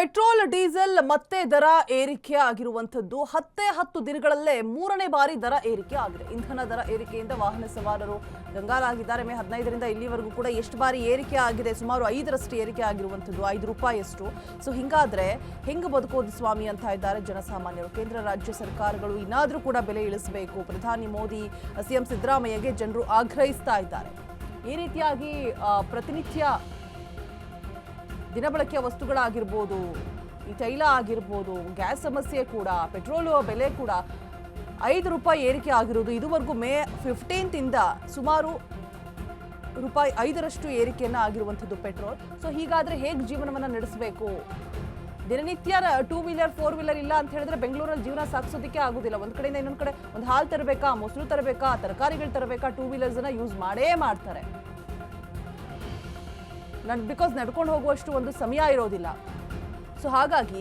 Petrol diesel ಮತ್ತೆ ದರ ಏರಿಕೆ ಆಗಿರುವಂತದ್ದು 10 ದಿನಗಳಲ್ಲೇ ಮೂರನೇ ಬಾರಿ ದರ ಏರಿಕೆ ಆಗಿದೆ. ಇಂಧನ ದರ ಏರಿಕೆಯಿಂದ ವಾಹನ ಸವಾರರು ಗಂಗಾಲಾಗಿದ್ದಾರೆ. ಮೇ 15ರಿಂದ ಇಲ್ಲಿವರೆಗೂ ಕೂಡ ಎಷ್ಟು ಬಾರಿ ಏರಿಕೆ ಆಗಿದೆ? ಸುಮಾರು 5ರಷ್ಟು ಏರಿಕೆ ಆಗಿರುವಂತದ್ದು, 5 ರೂಪಾಯಿಯಷ್ಟು. ಸೊ ಹಿಂಗಾದ್ರೆ ಹೆಂಗೆ ಬದುಕೋದು ಸ್ವಾಮಿ ಅಂತ ಇದ್ದಾರೆ ಜನಸಾಮಾನ್ಯರು. ಕೇಂದ್ರ ರಾಜ್ಯ ಸರ್ಕಾರಗಳು ಇನ್ನಾದರೂ ಕೂಡ ಬೆಲೆ ಇಳಿಸಬೇಕು. ಪ್ರಧಾನಿ ಮೋದಿ, ಸಿಎಂ ಸಿದ್ದರಾಮಯ್ಯಗೆ ಜನರು ಆಗ್ರಹಿಸ್ತಾ ಇದ್ದಾರೆ. ಈ ರೀತಿಯಾಗಿ ಪ್ರತಿನಿತ್ಯ ದಿನಬಳಕೆಯ ವಸ್ತುಗಳಾಗಿರ್ಬೋದು, ಈ ತೈಲ ಆಗಿರ್ಬೋದು, ಗ್ಯಾಸ್ ಸಮಸ್ಯೆ ಕೂಡ, ಪೆಟ್ರೋಲ್ ಬೆಲೆ ಕೂಡ 5 ರೂಪಾಯಿ ಏರಿಕೆ ಆಗಿರೋದು. ಇದುವರೆಗೂ ಮೇ 15ರಿಂದ ಸುಮಾರು ರೂಪಾಯಿ 5ರಷ್ಟು ಏರಿಕೆಯನ್ನು ಆಗಿರುವಂಥದ್ದು ಪೆಟ್ರೋಲ್. ಸೊ ಹೀಗಾದರೆ ಹೇಗೆ ಜೀವನವನ್ನು ನಡೆಸಬೇಕು? ದಿನನಿತ್ಯ 2 ವೀಲರ್ 4 ವೀಲರ್ ಇಲ್ಲ ಅಂತ ಹೇಳಿದ್ರೆ ಬೆಂಗಳೂರಲ್ಲಿ ಜೀವನ ಸಾಗಿಸೋದಕ್ಕೆ ಆಗೋದಿಲ್ಲ. ಒಂದು ಕಡೆಯಿಂದ ಇನ್ನೊಂದು ಕಡೆ ಒಂದು ಹಾಲು ತರಬೇಕಾ, ಮೊಸರು ತರಬೇಕಾ, ತರಕಾರಿಗಳು ತರಬೇಕಾ, 2 ವೀಲರ್ಸನ್ನು ಯೂಸ್ ಮಾಡೇ ಮಾಡ್ತಾರೆ. ಬಿಕಾಸ್ ನಡ್ಕೊಂಡು ಹೋಗುವಷ್ಟು ಒಂದು ಸಮಯ ಇರೋದಿಲ್ಲ. ಸೊ ಹಾಗಾಗಿ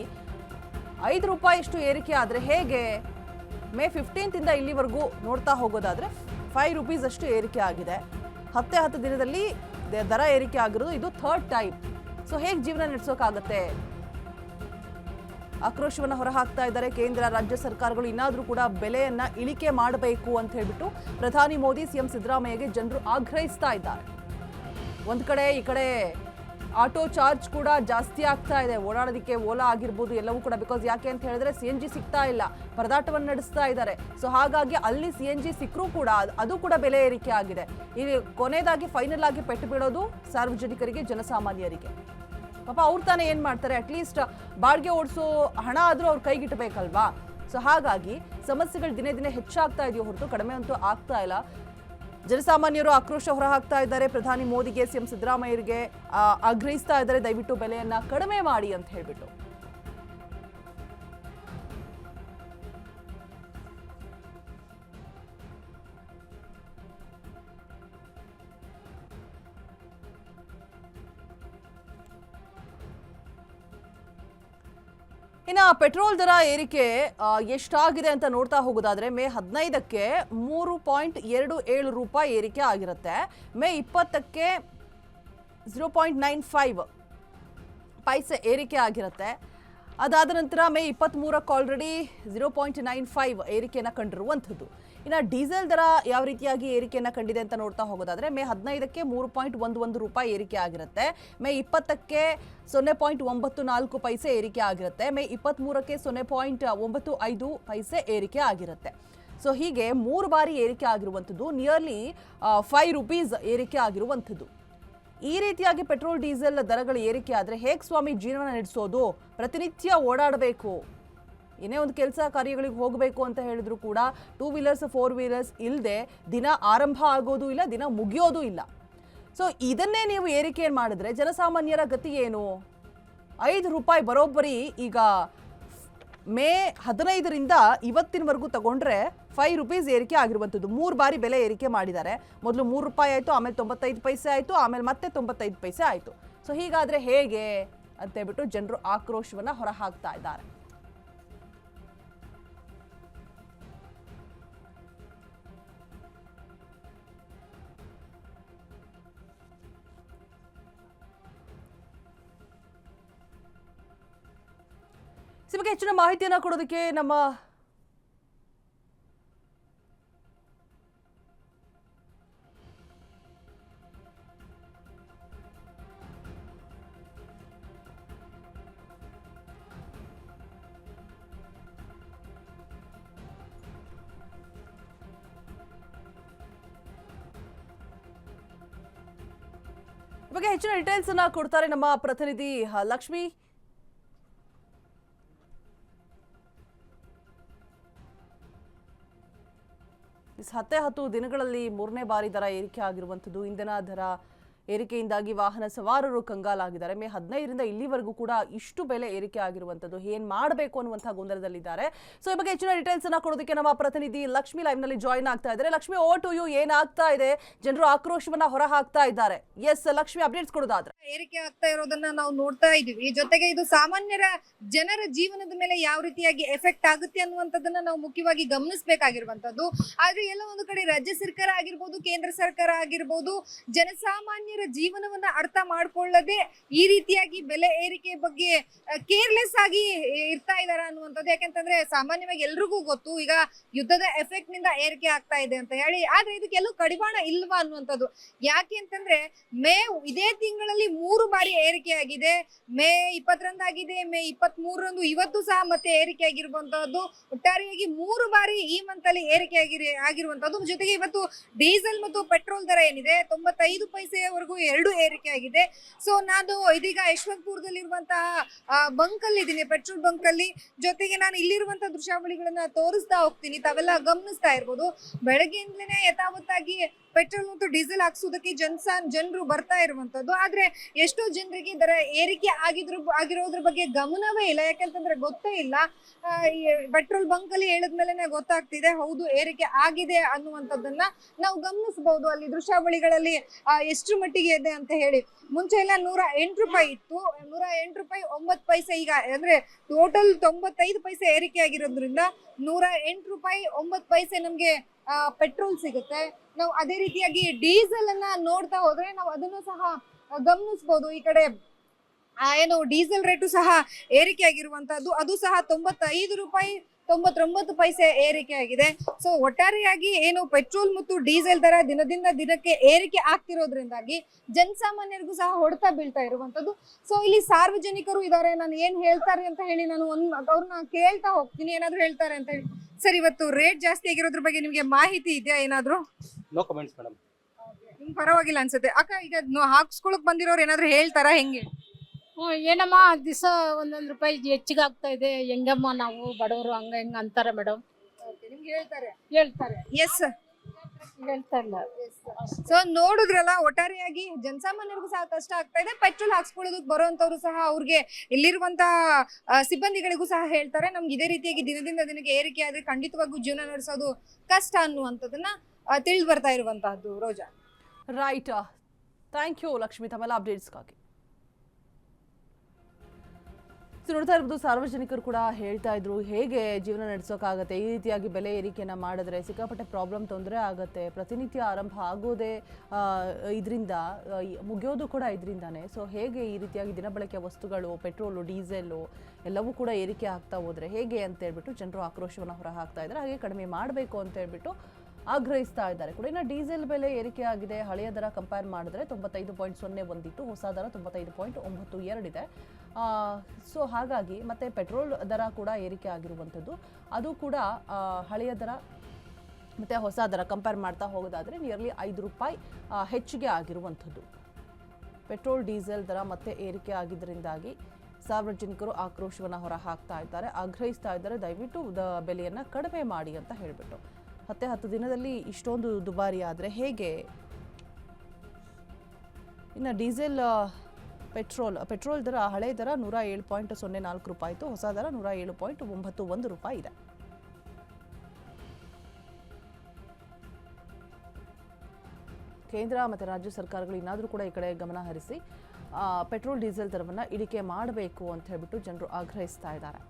5 ರೂಪಾಯಿಯಷ್ಟು ಏರಿಕೆ ಆದರೆ ಹೇಗೆ? ಮೇ 15ರಿಂದ ಇಲ್ಲಿವರೆಗೂ ನೋಡ್ತಾ ಹೋಗೋದಾದರೆ 5 ರೂಪೀಸ್ ಅಷ್ಟು ಏರಿಕೆ ಆಗಿದೆ. 10 ದಿನದಲ್ಲಿ ದರ ಏರಿಕೆ ಆಗಿರೋದು ಇದು 3rd ಟೈಮ್. ಸೊ ಹೇಗೆ ಜೀವನ ನಡೆಸೋಕ್ಕಾಗತ್ತೆ? ಆಕ್ರೋಶವನ್ನು ಹೊರಹಾಕ್ತಾ ಇದ್ದಾರೆ ಕೇಂದ್ರ ರಾಜ್ಯ ಸರ್ಕಾರಗಳು. ಇನ್ನಾದರೂ ಕೂಡ ಬೆಲೆಯನ್ನ ಇಳಿಕೆ ಮಾಡಬೇಕು ಅಂತ ಹೇಳ್ಬಿಟ್ಟು ಪ್ರಧಾನಿ ಮೋದಿ, ಸಿಎಂ ಸಿದ್ದರಾಮಯ್ಯಗೆ ಜನರು ಆಗ್ರಹಿಸ್ತಾ ಇದ್ದಾರೆ. ಒಂದು ಕಡೆ ಈ ಕಡೆ ಆಟೋ ಚಾರ್ಜ್ ಕೂಡ ಜಾಸ್ತಿ ಆಗ್ತಾ ಇದೆ. ಓಡಾಡೋದಕ್ಕೆ ಓಲಾ ಆಗಿರ್ಬೋದು ಎಲ್ಲವೂ ಕೂಡ. ಬಿಕಾಸ್ ಯಾಕೆ ಅಂತ ಹೇಳಿದ್ರೆ CNG ಸಿಗ್ತಾ ಇಲ್ಲ, ಪರದಾಟವನ್ನು ನಡೆಸ್ತಾ ಇದ್ದಾರೆ. ಸೊ ಹಾಗಾಗಿ ಅಲ್ಲಿ CNG ಸಿಕ್ಕರೂ ಕೂಡ ಅದು ಕೂಡ ಬೆಲೆ ಏರಿಕೆ ಆಗಿದೆ. ಇಲ್ಲಿ ಕೊನೆಯದಾಗಿ ಫೈನಲ್ ಆಗಿ ಪೆಟ್ಟು ಬೀಳೋದು ಸಾರ್ವಜನಿಕರಿಗೆ, ಜನಸಾಮಾನ್ಯರಿಗೆ. ಪಾಪ ಅವ್ರು ತಾನೇ ಏನು ಮಾಡ್ತಾರೆ? ಅಟ್ಲೀಸ್ಟ್ ಬಾಡಿಗೆ ಓಡಿಸೋ ಹಣ ಆದರೂ ಅವ್ರ ಕೈಗಿಟ್ಟಬೇಕಲ್ವಾ? ಸೊ ಹಾಗಾಗಿ ಸಮಸ್ಯೆಗಳು ದಿನೇ ದಿನೇ ಹೆಚ್ಚಾಗ್ತಾ ಇದೆಯೋ ಹೊರತು ಕಡಿಮೆ ಅಂತೂ ಆಗ್ತಾ ಇಲ್ಲ. ಜನಸಾಮಾನ್ಯರು ಆಕ್ರೋಶ ಹೊರಹಾಕ್ತಾ ಇದ್ದಾರೆ. ಪ್ರಧಾನಿ ಮೋದಿಗೆ, ಸಿಎಂ ಸಿದ್ದರಾಮಯ್ಯರಿಗೆ ಆಗ್ರಹಿಸ್ತಾ ಇದ್ದಾರೆ, ದಯವಿಟ್ಟು ಬೆಲೆಯನ್ನ ಕಡಿಮೆ ಮಾಡಿ ಅಂತ ಹೇಳ್ಬಿಟ್ಟು. ಇನ್ನು ಪೆಟ್ರೋಲ್ ದರ ಏರಿಕೆ ಎಷ್ಟಾಗಿದೆ ಅಂತ ನೋಡ್ತಾ ಹೋಗೋದಾದ್ರೆ ಮೇ 15ಕ್ಕೆ 3.27 ರೂಪಾಯಿ ಏರಿಕೆ ಆಗಿರುತ್ತೆ. ಮೇ 20ಕ್ಕೆ 0.95 ಪೈಸೆ ಏರಿಕೆ ಆಗಿರುತ್ತೆ. ಅದಾದ ನಂತರ ಮೇ 23ಕ್ಕೆ ಆಲ್ರೆಡಿ 0.95 ಏರಿಕೆಯನ್ನು ಕಂಡಿರುವಂಥದ್ದು. ಇನ್ನು ಡೀಸೆಲ್ ದರ ಯಾವ ರೀತಿಯಾಗಿ ಏರಿಕೆಯನ್ನು ಕಂಡಿದೆ ಅಂತ ನೋಡ್ತಾ ಹೋಗೋದಾದ್ರೆ ಮೇ 15ಕ್ಕೆ 3.11 ರೂಪಾಯಿ ಏರಿಕೆ ಆಗಿರುತ್ತೆ. ಮೇ 20ಕ್ಕೆ 0.94 ಪೈಸೆ ಏರಿಕೆ ಆಗಿರುತ್ತೆ. ಮೇ 23ಕ್ಕೆ 0.95 ಪೈಸೆ ಏರಿಕೆ ಆಗಿರುತ್ತೆ. ಸೊ ಹೀಗೆ 3 ಬಾರಿ ಏರಿಕೆ ಆಗಿರುವಂಥದ್ದು, ನಿಯರ್ಲಿ 5 ರೂಪೀಸ್ ಏರಿಕೆ ಆಗಿರುವಂಥದ್ದು. ಈ ರೀತಿಯಾಗಿ ಪೆಟ್ರೋಲ್ ಡೀಸೆಲ್ ದರಗಳು ಏರಿಕೆ ಆದರೆ ಹೇಗೆ ಸ್ವಾಮಿ ಜೀವನ ನಡೆಸೋದು? ಪ್ರತಿನಿತ್ಯ ಓಡಾಡಬೇಕು, ಏನೇ ಒಂದು ಕೆಲಸ ಕಾರ್ಯಗಳಿಗೆ ಹೋಗಬೇಕು ಅಂತ ಹೇಳಿದ್ರು ಕೂಡ 2 ವೀಲರ್ಸ್ 4 ವೀಲರ್ಸ್ ಇಲ್ಲದೆ ದಿನ ಆರಂಭ ಆಗೋದು ಇಲ್ಲ, ದಿನ ಮುಗಿಯೋದು ಇಲ್ಲ. ಸೊ ಇದನ್ನೇ ನೀವು ಏರಿಕೆ ಮಾಡಿದ್ರೆ ಜನಸಾಮಾನ್ಯರ ಗತಿ ಏನು? 5 ರೂಪಾಯಿ ಬರೋಬ್ಬರಿ ಈಗ ಮೇ 15ರಿಂದ ಇವತ್ತಿನವರೆಗೂ ತಗೊಂಡ್ರೆ 5 ರೂಪೀಸ್ ಏರಿಕೆ ಆಗಿರುವಂಥದ್ದು. 3 ಬಾರಿ ಬೆಲೆ ಏರಿಕೆ ಮಾಡಿದ್ದಾರೆ. ಮೊದಲು 3 ರೂಪಾಯಿ ಆಯಿತು, ಆಮೇಲೆ 95 ಪೈಸೆ ಆಯಿತು, ಆಮೇಲೆ ಮತ್ತೆ 95 ಪೈಸೆ ಆಯಿತು. ಸೊ ಹೀಗಾದರೆ ಹೇಗೆ ಅಂತೇಳ್ಬಿಟ್ಟು ಜನರು ಆಕ್ರೋಶವನ್ನು ಹೊರಹಾಕ್ತಾ ಇದ್ದಾರೆ. ಈ ಬಗ್ಗೆ ಹೆಚ್ಚಿನ ಮಾಹಿತಿಯನ್ನು ಕೊಡೋದಕ್ಕೆ ನಮ್ಮ ಹೆಚ್ಚಿನ ಡೀಟೇಲ್ಸ್ ಅನ್ನ ಕೊಡ್ತಾರೆ ನಮ್ಮ ಪ್ರತಿನಿಧಿ ಲಕ್ಷ್ಮಿ. ಹತ್ತು ದಿನಗಳಲ್ಲಿ 3ನೇ ಬಾರಿ ದರ ಏರಿಕೆ ಆಗಿರುವಂಥದ್ದು. ಇಂಧನ ದರ ಏರಿಕೆಯಿಂದಾಗಿ ವಾಹನ ಸವಾರರು ಕಂಗಾಲಾಗಿದ್ದಾರೆ. ಮೇ 15ರಿಂದ ಇಲ್ಲಿವರೆಗೂ ಕೂಡ ಇಷ್ಟು ಬೆಲೆ ಏರಿಕೆ ಆಗಿರುವಂಥದ್ದು, ಏನ್ ಮಾಡಬೇಕು ಅನ್ನುವಂಥ ಗೊಂದಲದಲ್ಲಿದ್ದಾರೆ. ಸೊ ಈ ಬಗ್ಗೆ ಹೆಚ್ಚಿನ ಡೀಟೇಲ್ಸ್ ಅನ್ನ ಕೊಡೋದಕ್ಕೆ ನಮ್ಮ ಪ್ರತಿನಿಧಿ ಲಕ್ಷ್ಮಿ ಲೈವ್ ನಲ್ಲಿ ಜಾಯಿನ್ ಆಗ್ತಾ ಇದ್ದಾರೆ. ಲಕ್ಷ್ಮಿ, ಓ ಟು ಯು, ಏನಾಗ್ತಾ ಇದೆ? ಜನರು ಆಕ್ರೋಶವನ್ನ ಹೊರ ಹಾಕ್ತಾ ಇದ್ದಾರೆ. ಎಸ್ ಲಕ್ಷ್ಮಿ, ಅಪ್ಡೇಟ್ಸ್ ಕೊಡೋದಾದ್ರೆ. ಏರಿಕೆ ಆಗ್ತಾ ಇರೋದನ್ನ ನಾವು ನೋಡ್ತಾ ಇದೀವಿ. ಜೊತೆಗೆ ಇದು ಜನರ ಜೀವನದ ಮೇಲೆ ಯಾವ ರೀತಿಯಾಗಿ ಎಫೆಕ್ಟ್ ಆಗುತ್ತೆ ಅನ್ನುವಂಥದ್ದನ್ನ ನಾವು ಮುಖ್ಯವಾಗಿ ಗಮನಿಸಬೇಕಾಗಿರುವಂತದ್ದು. ಆದ್ರೆ ಎಲ್ಲ ಒಂದು ಕಡೆ ರಾಜ್ಯ ಸರ್ಕಾರ ಆಗಿರ್ಬೋದು, ಕೇಂದ್ರ ಸರ್ಕಾರ ಆಗಿರ್ಬೋದು, ಜನಸಾಮಾನ್ಯ ಸಾಮಾನ್ಯರ ಜೀವನವನ್ನ ಅರ್ಥ ಮಾಡ್ಕೊಳ್ಳದೆ ಈ ರೀತಿಯಾಗಿ ಬೆಲೆ ಏರಿಕೆ ಬಗ್ಗೆ ಕೇರ್ಲೆಸ್ ಆಗಿ ಇರ್ತಾ ಇದಾರ ಅನ್ನುವಂಥದ್ದು. ಯಾಕಂತಂದ್ರೆ ಸಾಮಾನ್ಯವಾಗಿ ಎಲ್ರಿಗೂ ಗೊತ್ತು ಈಗ ಯುದ್ಧದ ಎಫೆಕ್ಟ್ ನಿಂದ ಏರಿಕೆ ಆಗ್ತಾ ಇದೆ ಅಂತ ಹೇಳಿ. ಆದ್ರೆ ಇದಕ್ಕೆ ಎಲ್ಲೂ ಕಡಿವಾಣ ಇಲ್ವಾ ಅನ್ನುವಂಥದ್ದು. ಯಾಕೆ ಅಂತಂದ್ರೆ ಇದೇ ತಿಂಗಳಲ್ಲಿ 3 ಬಾರಿ ಏರಿಕೆ ಆಗಿದೆ. ಮೇ 20ರಂದಾಗಿದೆ, ಮೇ 23ರಂದು, ಇವತ್ತು ಸಹ ಮತ್ತೆ ಏರಿಕೆ ಆಗಿರುವಂತಹದ್ದು. ಒಟ್ಟಾರೆಯಾಗಿ 3 ಬಾರಿ ಈ ಮಂತ್ ಅಲ್ಲಿ ಏರಿಕೆ ಆಗಿರುವಂತದ್ದು. ಜೊತೆಗೆ ಇವತ್ತು ಡೀಸೆಲ್ ಮತ್ತು ಪೆಟ್ರೋಲ್ ದರ ಏನಿದೆ 95 ಪೈಸೆವರೆಗೂ 2 ಏರಿಕೆ ಆಗಿದೆ. ಸೊ ನಾನು ಇದೀಗ ಯಶವಂತಪುರದಲ್ಲಿರುವಂತಹ ಬಂಕ್ ಅಲ್ಲಿ ಇದ್ದೀನಿ, ಪೆಟ್ರೋಲ್ ಬಂಕ್ ಅಲ್ಲಿ. ಜೊತೆಗೆ ನಾನು ಇಲ್ಲಿರುವಂತಹ ದೃಶ್ಯಾವಳಿಗಳನ್ನ ತೋರಿಸ್ತಾ ಹೋಗ್ತೀನಿ, ತಾವೆಲ್ಲ ಗಮನಿಸ್ತಾ ಇರ್ಬೋದು. ಬೆಳಗ್ಗೆಯಿಂದಲೇ ಯಥಾವತ್ತಾಗಿ ಪೆಟ್ರೋಲ್ ಮತ್ತು ಡೀಸೆಲ್ ಹಾಕ್ಸೋದಕ್ಕೆ ಜನರು ಬರ್ತಾ ಇರುವಂತದ್ದು. ಆದ್ರೆ ಎಷ್ಟೋ ಜನರಿಗೆ ಇದರ ಏರಿಕೆ ಆಗಿರೋದ್ರ ಬಗ್ಗೆ ಗಮನವೇ ಇಲ್ಲ. ಯಾಕಂತಂದ್ರೆ ಗೊತ್ತೇ ಇಲ್ಲ. ಪೆಟ್ರೋಲ್ ಬಂಕ್ ಅಲ್ಲಿ ಹೇಳಿದ್ಮೇಲೆ ಗೊತ್ತಾಗ್ತಿದೆ ಹೌದು ಏರಿಕೆ ಆಗಿದೆ ಅನ್ನುವಂಥದ್ದನ್ನ ನಾವು ಗಮನಿಸಬಹುದು ಅಲ್ಲಿ ದೃಶ್ಯಾವಳಿಗಳಲ್ಲಿ ಎಷ್ಟು ಮಟ್ಟಿಗೆ ಇದೆ ಅಂತ ಹೇಳಿ. ಮುಂಚೆ ಎಲ್ಲ 108 ರೂಪಾಯಿ ಇತ್ತು, 108 ರೂಪಾಯಿ 9 ಪೈಸೆ. ಈಗ ಅಂದ್ರೆ ಟೋಟಲ್ 95 ಪೈಸೆ ಏರಿಕೆ ಆಗಿರೋದ್ರಿಂದ 108 ರೂಪಾಯಿ 9 ಪೈಸೆ ನಮ್ಗೆ ಪೆಟ್ರೋಲ್ ಸಿಗುತ್ತೆ. ನಾವು ಅದೇ ರೀತಿಯಾಗಿ ಡೀಸೆಲ್ ಅನ್ನ ನೋಡ್ತಾ ಹೋದ್ರೆ ನಾವು ಅದನ್ನು ಸಹ ಗಮನಿಸಬಹುದು. ಈ ಕಡೆ ಏನು ಡೀಸೆಲ್ ರೇಟು ಸಹ ಏರಿಕೆ ಆಗಿರುವಂತದ್ದು, ಅದು ಸಹ 95 ರೂಪಾಯಿ 99 ಪೈಸೆ ಏರಿಕೆ ಆಗಿದೆ. ಸೊ ಒಟ್ಟಾರೆಯಾಗಿ ಏನು ಪೆಟ್ರೋಲ್ ಮತ್ತು ಡೀಸೆಲ್ ದರ ದಿನದಿಂದ ದಿನಕ್ಕೆ ಏರಿಕೆ ಆಗ್ತಿರೋದ್ರಿಂದಾಗಿ ಜನಸಾಮಾನ್ಯರಿಗೂ ಸಹ ಹೊಡೆತ ಬೀಳ್ತಾ ಇರುವಂತದ್ದು. ಸೊ ಇಲ್ಲಿ ಸಾರ್ವಜನಿಕರು ಇದ್ದಾರೆ, ನಾನು ಏನ್ ಹೇಳ್ತಾರೆ ಅಂತ ಹೇಳಿ ನಾನು ಅವ್ರನ್ನ ಕೇಳ್ತಾ ಹೋಗ್ತೀನಿ, ಏನಾದ್ರು ಹೇಳ್ತಾರೆ ಅಂತ ಹೇಳಿ. ಸರ್, ಇವತ್ತು ರೇಟ್ ಜಾಸ್ತಿ ಆಗಿರೋದ್ರ ಬಗ್ಗೆ ನಿಮ್ಗೆ ಮಾಹಿತಿ ಇದೆಯಾ ಏನಾದ್ರು? No comments madam. ನಿಮ್ಗೆ ಪರವಾಗಿಲ್ಲ ಅನ್ಸುತ್ತೆ ಅಕ್ಕ. ಈಗ ಹಾಕ್ಸ್ಕೊಳಕ್ ಬಂದಿರೋರು ಏನಾದ್ರು ಹೇಳ್ತಾರಾ ಹೆಂಗೆ? ಏನಮ್ಮ ದಿವಸ ಒಂದೊಂದು ರೂಪಾಯಿ ಹೆಚ್ಚಿಗೆ ಆಗ್ತಾ ಇದೆ, ಹೆಂಗಮ್ಮ ನಾವು ಬಡವರು ಹಂಗ ಹೆಂಗ ಅಂತಾರೆ ಮೇಡಮ್. ನಿಮ್ಗೆ ಹೇಳ್ತಾರೆ? ಹೇಳ್ತಾರೆ. ಎಸ್ ಹೇಳ್ತಾ ಇಲ್ಲ. ಸೊ ನೋಡಿದ್ರಲ್ಲ, ಒಟ್ಟಾರೆಯಾಗಿ ಜನಸಾಮಾನ್ಯರಿಗೂ ಸಹ ಕಷ್ಟ ಆಗ್ತಾ ಇದೆ. ಪೆಟ್ರೋಲ್ ಹಾಕ್ಸ್ಕೊಳ್ಳೋದಕ್ಕೆ ಬರುವಂತವ್ರು ಸಹ ಅವ್ರಿಗೆ ಇಲ್ಲಿರುವಂತಹ ಸಿಬ್ಬಂದಿಗಳಿಗೂ ಸಹ ಹೇಳ್ತಾರೆ ನಮ್ಗೆ ಇದೇ ರೀತಿಯಾಗಿ ದಿನದಿಂದ ದಿನಕ್ಕೆ ಏರಿಕೆ ಆದ್ರೆ ಖಂಡಿತವಾಗೂ ಜೀವನ ನಡೆಸೋದು ಕಷ್ಟ ಅನ್ನುವಂಥದ್ದನ್ನ ತಿಳಿದು ಬರ್ತಾ ಇರುವಂತಹದ್ದು. ರೋಜಾ, ರೈಟ್, ಥ್ಯಾಂಕ್ ಯು ಲಕ್ಷ್ಮಿ ತಮ್ಮೆಲ್ಲ ಅಪ್ಡೇಟ್ಸ್ಗಾಗಿ. ನೋಡ್ತಾ ಇರ್ಬೋದು, ಸಾರ್ವಜನಿಕರು ಕೂಡ ಹೇಳ್ತಾ ಇದ್ರು ಹೇಗೆ ಜೀವನ ನಡೆಸೋಕ್ಕಾಗತ್ತೆ, ಈ ರೀತಿಯಾಗಿ ಬೆಲೆ ಏರಿಕೆಯನ್ನು ಮಾಡಿದ್ರೆ ಸಿಕ್ಕಾಪಟ್ಟೆ ಪ್ರಾಬ್ಲಮ್, ತೊಂದರೆ ಆಗುತ್ತೆ. ಪ್ರತಿನಿತ್ಯ ಆರಂಭ ಆಗೋದೇ ಇದರಿಂದ, ಮುಗಿಯೋದು ಕೂಡ ಇದರಿಂದಾನೆ. ಸೊ ಹೇಗೆ ಈ ರೀತಿಯಾಗಿ ದಿನಬಳಕೆಯ ವಸ್ತುಗಳು, ಪೆಟ್ರೋಲು, ಡೀಸೆಲ್ಲು ಎಲ್ಲವೂ ಕೂಡ ಏರಿಕೆ ಆಗ್ತಾ ಹೋದರೆ ಹೇಗೆ ಅಂತ ಹೇಳ್ಬಿಟ್ಟು ಜನರು ಆಕ್ರೋಶವನ್ನು ಹೊರ ಹಾಕ್ತಾ ಇದ್ದಾರೆ. ಹಾಗೆ ಕಡಿಮೆ ಮಾಡಬೇಕು ಅಂತ ಹೇಳ್ಬಿಟ್ಟು ಆಗ್ರಹಿಸ್ತಾ ಇದ್ದಾರೆ ಕೂಡ. ಇನ್ನು ಡೀಸೆಲ್ ಬೆಲೆ ಏರಿಕೆ ಆಗಿದೆ. ಹಳೆಯ ದರ ಕಂಪೇರ್ ಮಾಡಿದ್ರೆ 95.01 ಇತ್ತು, ಹೊಸ ದರ 95.92 ಇದೆ. ಸೊ ಹಾಗಾಗಿ ಮತ್ತೆ ಪೆಟ್ರೋಲ್ ದರ ಕೂಡ ಏರಿಕೆ ಆಗಿರುವಂಥದ್ದು. ಅದು ಕೂಡ ಹಳೆಯ ದರ ಮತ್ತು ಹೊಸ ದರ ಕಂಪೇರ್ ಮಾಡ್ತಾ ಹೋಗೋದಾದರೆ ನಿಯರ್ಲಿ 5 ರೂಪಾಯಿ ಹೆಚ್ಚಿಗೆ ಆಗಿರುವಂಥದ್ದು. ಪೆಟ್ರೋಲ್ ಡೀಸೆಲ್ ದರ ಮತ್ತೆ ಏರಿಕೆ ಆಗಿದ್ದರಿಂದಾಗಿ ಸಾರ್ವಜನಿಕರು ಆಕ್ರೋಶವನ್ನು ಹೊರ ಹಾಕ್ತಾ ಇದ್ದಾರೆ, ಆಗ್ರಹಿಸ್ತಾ ಇದ್ದಾರೆ ದಯವಿಟ್ಟು ಬೆಲೆಯನ್ನು ಕಡಿಮೆ ಮಾಡಿ ಅಂತ ಹೇಳಿಬಿಟ್ಟು. 10 ದಿನದಲ್ಲಿ ಇಷ್ಟೊಂದು ದುಬಾರಿ ಆದರೆ ಹೇಗೆ? ಇನ್ನು ಡೀಸೆಲ್, ಪೆಟ್ರೋಲ್ ದರ ಹಳೆ ದರ 107.04 ರೂಪಾಯಿ ಇತ್ತು, ಹೊಸ ದರ 107.91 ರೂಪಾಯಿ ಇದೆ. ಕೇಂದ್ರ ಮತ್ತು ರಾಜ್ಯ ಸರ್ಕಾರಗಳು ಇನ್ನಾದರೂ ಕೂಡ ಈ ಕಡೆ ಗಮನ ಹರಿಸಿ ಪೆಟ್ರೋಲ್ ಡೀಸೆಲ್ ದರವನ್ನು ಇಳಿಕೆ ಮಾಡಬೇಕು ಅಂತ ಹೇಳ್ಬಿಟ್ಟು ಜನರು ಆಗ್ರಹಿಸ್ತಾ ಇದ್ದಾರೆ.